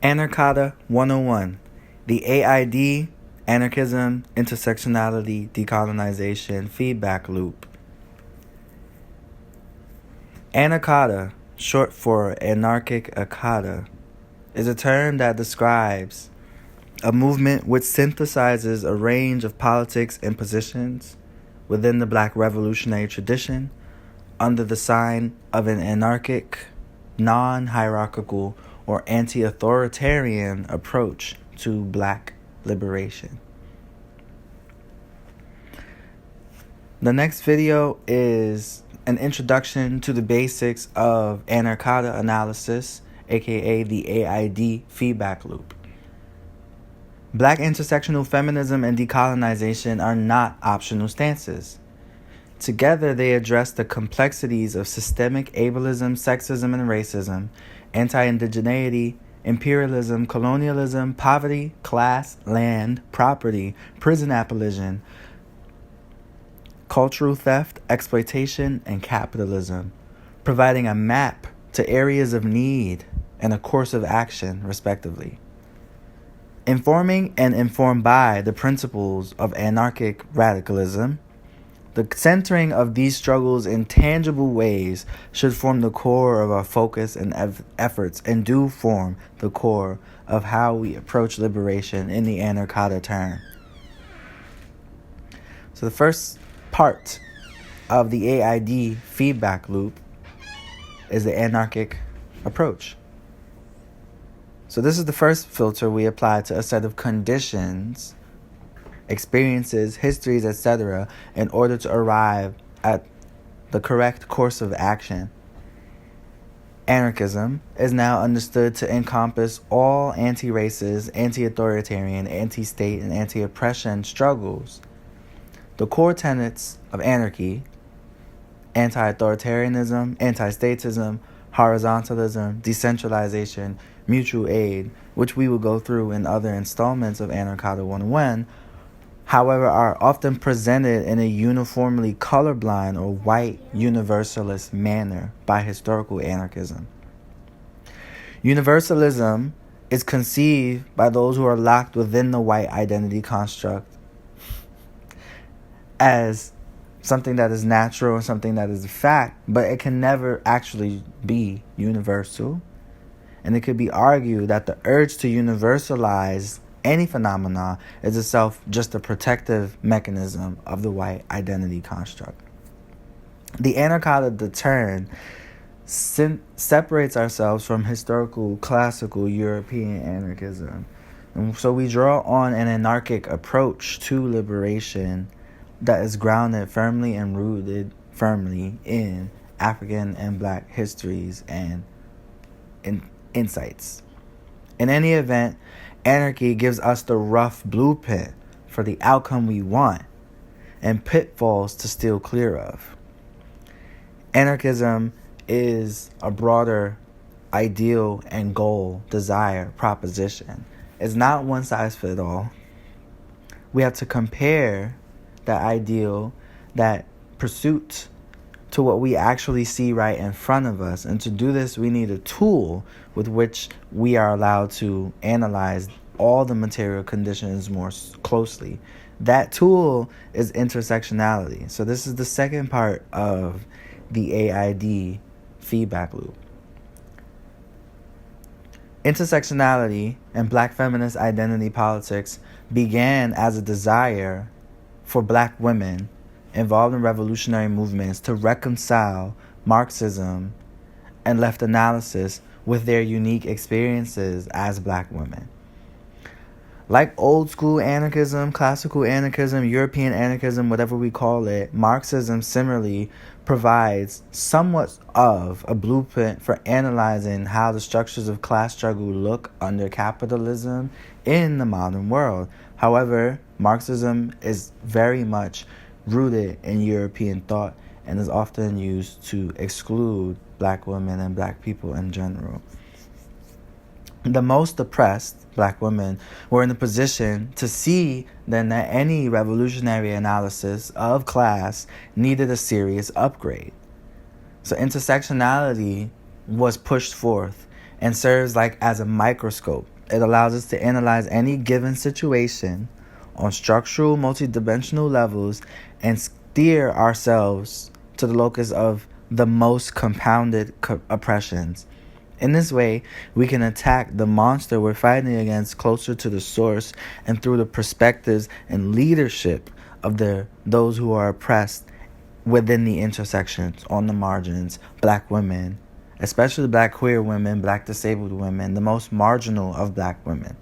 Anarkata 101. The A.I.D, Anarchism, Intersectionality, Decolonization, Feedback Loop. Anarkata, short for anarchic Akata, is a term that describes a movement which synthesizes a range of politics and positions within the Black revolutionary tradition under the sign of an anarchic, non-hierarchical, or anti-authoritarian approach to Black liberation. The next video is an introduction to the basics of Anarkata analysis, aka the A.I.D feedback loop. Black intersectional feminism and decolonization are not optional stances. Together, they address the complexities of systemic ableism, sexism, and racism, anti-indigeneity, imperialism, colonialism, poverty, class, land, property, prison abolition, cultural theft, exploitation, and capitalism, providing a map to areas of need and a course of action, respectively. Informing and informed by the principles of anarchic radicalism, the centering of these struggles in tangible ways should form the core of our focus and efforts, and do form the core of how we approach liberation in the Anarkata term. So the first part of the A.I.D feedback loop is the anarchic approach. So this is the first filter we apply to a set of conditions, experiences, histories, etc., in order to arrive at the correct course of action. Anarchism is now understood to encompass all anti-racist, anti-authoritarian, anti-state, and anti-oppression struggles. The core tenets of anarchy, anti-authoritarianism, anti-statism, horizontalism, decentralization, mutual aid, which we will go through in other installments of Anarkata 101, however, are often presented in a uniformly colorblind or white universalist manner by historical anarchism. Universalism is conceived by those who are locked within the white identity construct as something that is natural and something that is a fact, but it can never actually be universal. And it could be argued that the urge to universalize any phenomena is itself just a protective mechanism of the white identity construct. The Anarkata, the term, separates ourselves from historical classical European anarchism. And so we draw on an anarchic approach to liberation that is grounded firmly and rooted firmly in African and Black histories and insights. In any event, anarchy gives us the rough blueprint for the outcome we want and pitfalls to steer clear of. Anarchism is a broader ideal and goal, desire, proposition. It's not one size fits all. We have to compare that ideal, that pursuit, to what we actually see right in front of us. And to do this, we need a tool with which we are allowed to analyze all the material conditions more closely. That tool is intersectionality. So this is the second part of the A.I.D feedback loop. Intersectionality and Black feminist identity politics began as a desire for Black women involved in revolutionary movements to reconcile Marxism and left analysis with their unique experiences as Black women. Like old school anarchism, classical anarchism, European anarchism, whatever we call it, Marxism similarly provides somewhat of a blueprint for analyzing how the structures of class struggle look under capitalism in the modern world. However, Marxism is very much rooted in European thought and is often used to exclude Black women and Black people in general. The most oppressed Black women were in a position to see then that any revolutionary analysis of class needed a serious upgrade. So intersectionality was pushed forth and serves like as a microscope. It allows us to analyze any given situation on structural, multidimensional levels and steer ourselves to the locus of the most compounded oppressions. In this way, we can attack the monster we're fighting against closer to the source and through the perspectives and leadership of those who are oppressed within the intersections, on the margins, black women, especially black queer women, black disabled women, the most marginal of black women.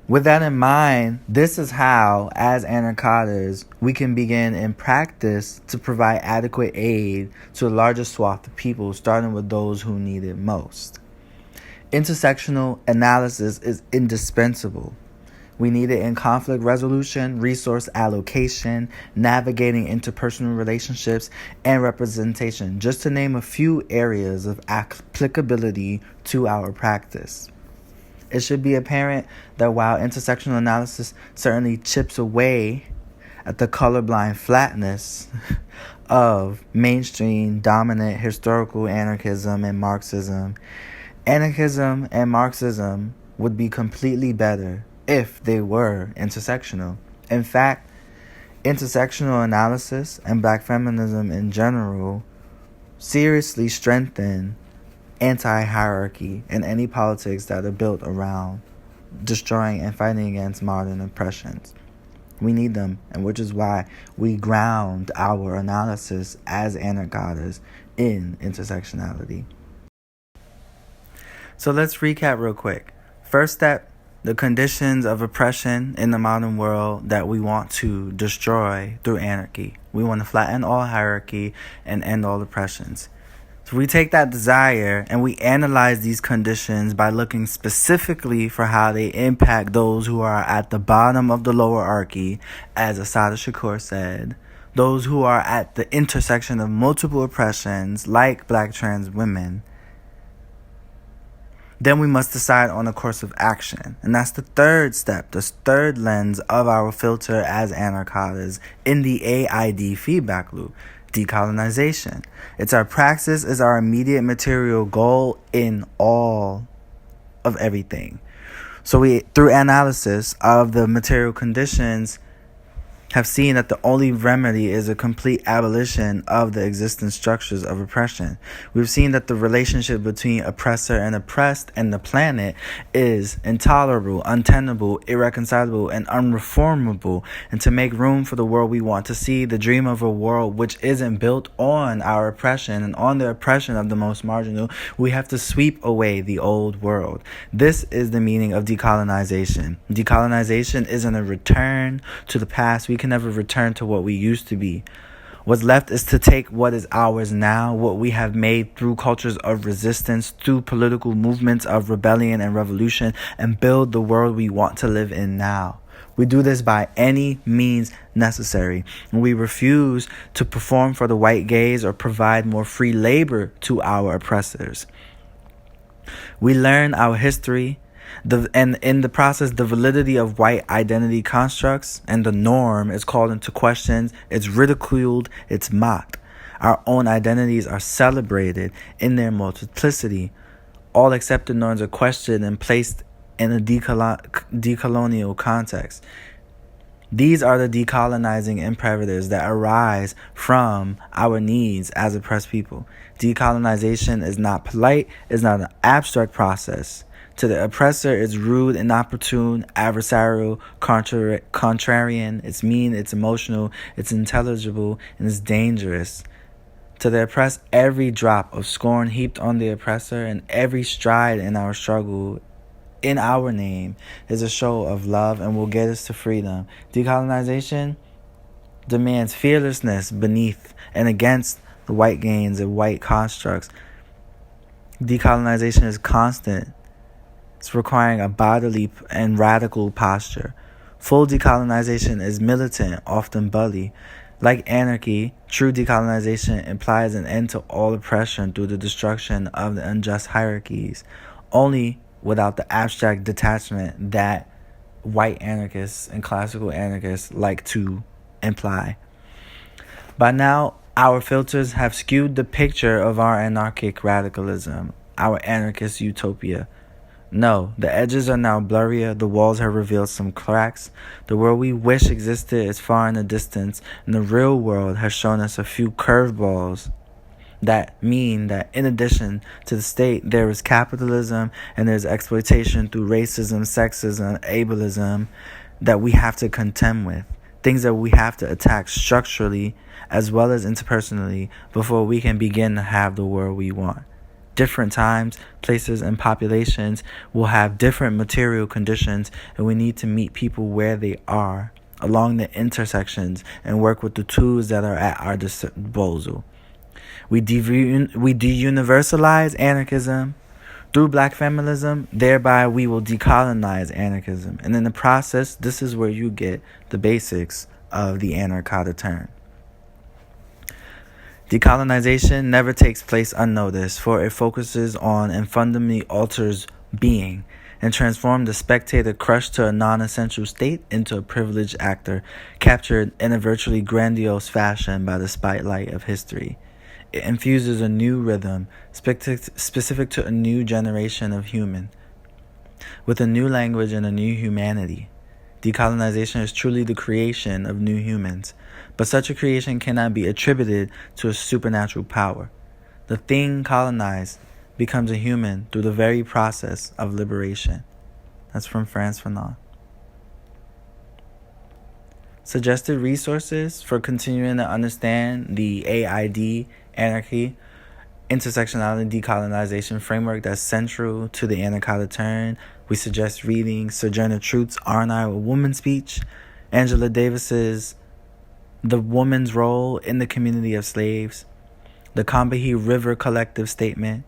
With that in mind, this is how, as Anarkatas, we can begin in practice to provide adequate aid to the largest swath of people, starting with those who need it most. Intersectional analysis is indispensable. We need it in conflict resolution, resource allocation, navigating interpersonal relationships, and representation, just to name a few areas of applicability to our practice. It should be apparent that while intersectional analysis certainly chips away at the colorblind flatness of mainstream dominant historical anarchism and Marxism, anarchism and Marxism would be completely better if they were intersectional. In fact, intersectional analysis and black feminism in general seriously strengthen anti-hierarchy and any politics that are built around destroying and fighting against modern oppressions. We need them, and which is why we ground our analysis as Anarkatas in intersectionality. So let's recap real quick. First step, the conditions of oppression in the modern world that we want to destroy through anarchy. We want to flatten all hierarchy and end all oppressions. So we take that desire and we analyze these conditions by looking specifically for how they impact those who are at the bottom of the lower hierarchy, as Assata Shakur said, those who are at the intersection of multiple oppressions like black trans women. Then we must decide on a course of action. And that's the third step, the third lens of our filter as Anarkatas in the A.I.D feedback loop. Decolonization. It's our praxis, is our immediate material goal in all of everything. So we, through analysis of the material conditions, have seen that the only remedy is a complete abolition of the existing structures of oppression. We've seen that the relationship between oppressor and oppressed and the planet is intolerable, untenable, irreconcilable, and unreformable. And to make room for the world we want to see, the dream of a world which isn't built on our oppression and on the oppression of the most marginal, we have to sweep away the old world. This is the meaning of decolonization. Decolonization isn't a return to the past. We can never return to what we used to be. What's left is to take what is ours now, what we have made through cultures of resistance, through political movements of rebellion and revolution, and build the world we want to live in now. We do this by any means necessary. We refuse to perform for the white gaze or provide more free labor to our oppressors. We learn our history, and in the process, the validity of white identity constructs and the norm is called into question. It's ridiculed. It's mocked. Our own identities are celebrated in their multiplicity. All accepted norms are questioned and placed in a decolonial context. These are the decolonizing imperatives that arise from our needs as oppressed people. Decolonization is not polite, it's not an abstract process. To the oppressor, it's rude, inopportune, adversarial, contrarian, it's mean, it's emotional, it's intelligible, and it's dangerous. To the oppressed, every drop of scorn heaped on the oppressor and every stride in our struggle in our name is a show of love and will get us to freedom. Decolonization demands fearlessness beneath and against the white gains and white constructs. Decolonization is constant. It's requiring a bodily and radical posture. Full decolonization is militant, often bloody. Like anarchy, true decolonization implies an end to all oppression through the destruction of the unjust hierarchies, only without the abstract detachment that white anarchists and classical anarchists like to imply. By now, Our filters have skewed the picture of our anarchic radicalism, our anarchist utopia. No, the edges are now blurrier, the walls have revealed some cracks. The world we wish existed is far in the distance, and the real world has shown us a few curveballs that mean that in addition to the state, there is capitalism and there's exploitation through racism, sexism, ableism that we have to contend with. Things that we have to attack structurally as well as interpersonally before we can begin to have the world we want. Different times, places, and populations will have different material conditions, and we need to meet people where they are along the intersections and work with the tools that are at our disposal. We de-universalize anarchism through black feminism, thereby we will decolonize anarchism. And in the process, this is where you get the basics of the Anarkata term. Decolonization never takes place unnoticed, for it focuses on and fundamentally alters being and transforms the spectator crushed to a non-essential state into a privileged actor, captured in a virtually grandiose fashion by the spotlight of history. It infuses a new rhythm specific to a new generation of human, with a new language and a new humanity. Decolonization is truly the creation of new humans, but such a creation cannot be attributed to a supernatural power. The thing colonized becomes a human through the very process of liberation. That's from Frantz Fanon. Suggested resources for continuing to understand the A.I.D, anarchy, intersectionality, decolonization framework that's central to the Anakata turn. We suggest reading Sojourner Truth's R&I, a Woman speech, Angela Davis's The Woman's Role in the Community of Slaves, the Combahee River Collective Statement,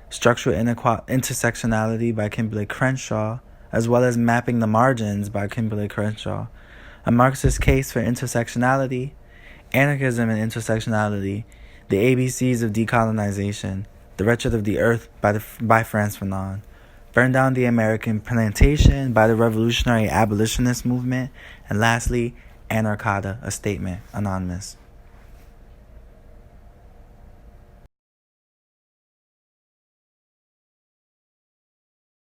Structural Intersectionality by Kimberly Crenshaw, as well as Mapping the Margins by Kimberly Crenshaw, A Marxist Case for Intersectionality, Anarchism and Intersectionality, The ABCs of Decolonization, The Wretched of the Earth by Frantz Fanon, Burn Down the American Plantation by the Revolutionary Abolitionist Movement, and lastly, Anarkata, a Statement, Anonymous.